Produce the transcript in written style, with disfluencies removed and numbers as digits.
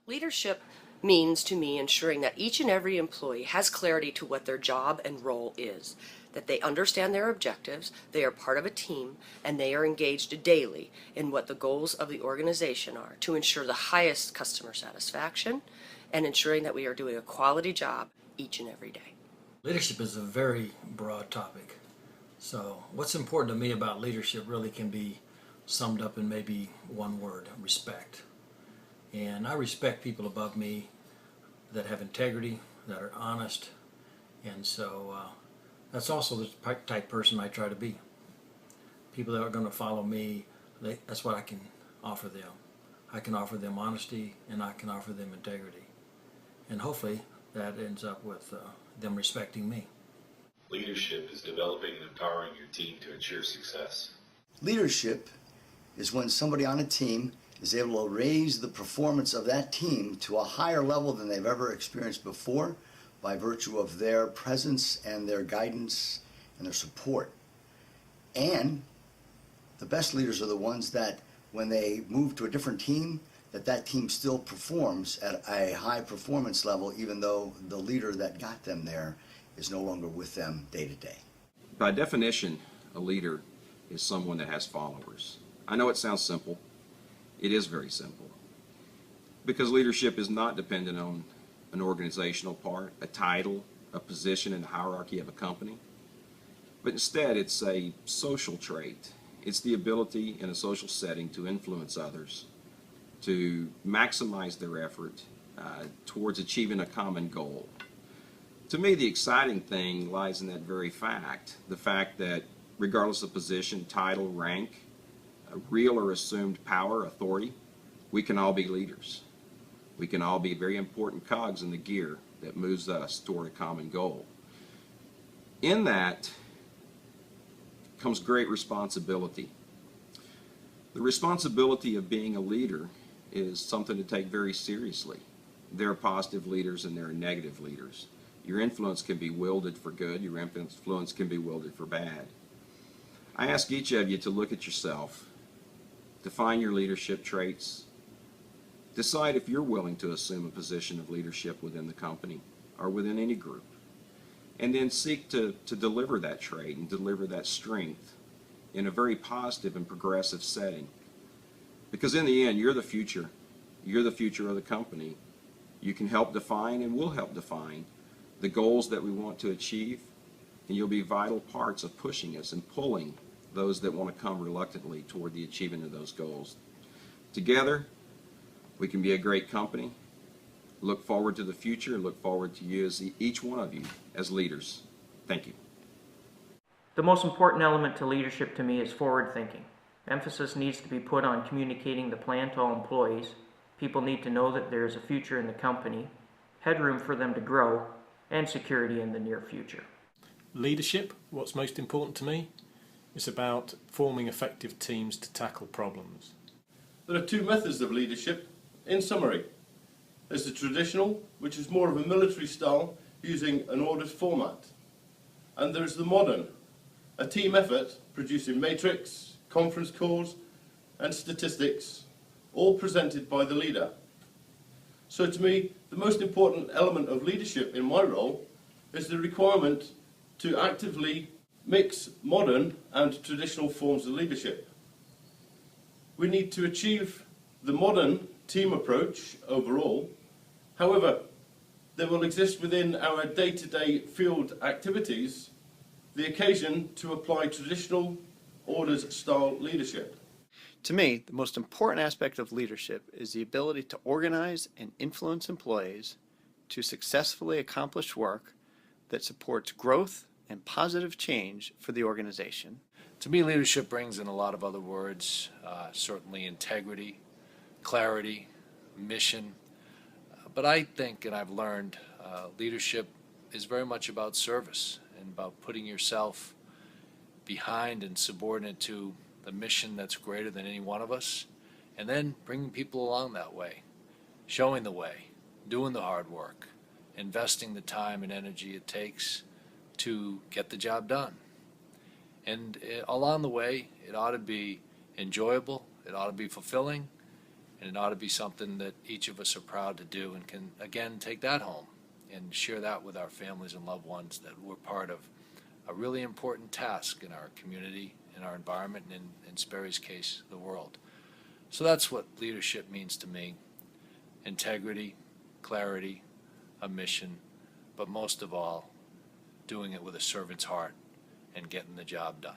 Leadership means to me ensuring that each and every employee has clarity to what their job and role is, that they understand their objectives, they are part of a team, and they are engaged daily in what the goals of the organization are to ensure the highest customer satisfaction and ensuring that we are doing a quality job each and every day. Leadership is a very broad topic. So what's important to me about leadership really can be summed up in maybe one word: respect. And I respect people above me that have integrity, that are honest, and so that's also the type person I try to be. People that are going to follow me, that's what I can offer them. I can offer them honesty, and I can offer them integrity. And hopefully that ends up with them respecting me. Leadership is developing and empowering your team to ensure success. Leadership is when somebody on a team is able to raise the performance of that team to a higher level than they've ever experienced before by virtue of their presence and their guidance and their support. And the best leaders are the ones that when they move to a different team, that team still performs at a high performance level even though the leader that got them there is no longer with them day to day. By definition, a leader is someone that has followers. I know it sounds simple. It is very simple. Because leadership is not dependent on an organizational part, a title, a position in the hierarchy of a company. But instead, it's a social trait. It's the ability in a social setting to influence others, to maximize their effort towards achieving a common goal. To me, the exciting thing lies in that very fact, the fact that regardless of position, title, rank, real or assumed power, authority, we can all be leaders. We can all be very important cogs in the gear that moves us toward a common goal. In that comes great responsibility. The responsibility of being a leader is something to take very seriously. There are positive leaders and there are negative leaders. Your influence can be wielded for good, your influence can be wielded for bad. I ask each of you to look at yourself, define your leadership traits, decide if you're willing to assume a position of leadership within the company or within any group, and then seek to deliver that trait and deliver that strength in a very positive and progressive setting. Because in the end, you're the future. You're the future of the company. You can help define and will help define the goals that we want to achieve, and you'll be vital parts of pushing us and pulling those that want to come reluctantly toward the achievement of those goals. Together, we can be a great company. Look forward to the future and look forward to you, as each one of you, as leaders. Thank you. The most important element to leadership to me is forward thinking. Emphasis needs to be put on communicating the plan to all employees. People need to know that there is a future in the company, headroom for them to grow, and security in the near future. Leadership, what's most important to me, is about forming effective teams to tackle problems. There are two methods of leadership. In summary, there's the traditional, which is more of a military style using an ordered format. And there's the modern, a team effort producing matrix, conference calls and statistics, all presented by the leader. So to me, the most important element of leadership in my role is the requirement to actively mix modern and traditional forms of leadership. We need to achieve the modern team approach overall. However, there will exist within our day-to-day field activities the occasion to apply traditional orders style leadership. To me, the most important aspect of leadership is the ability to organize and influence employees to successfully accomplish work that supports growth and positive change for the organization. To me, leadership brings in a lot of other words, certainly integrity, clarity, mission. But I think, and I've learned, leadership is very much about service and about putting yourself behind and subordinate to the mission that's greater than any one of us, and then bringing people along that way, showing the way, doing the hard work, investing the time and energy it takes to get the job done. And along the way, it ought to be enjoyable, it ought to be fulfilling, And it ought to be something that each of us are proud to do and can, again, take that home and share that with our families and loved ones, that we're part of a really important task in our community, in our environment, and in Sperry's case, the world. So that's what leadership means to me. Integrity, clarity, a mission, but most of all, doing it with a servant's heart and getting the job done.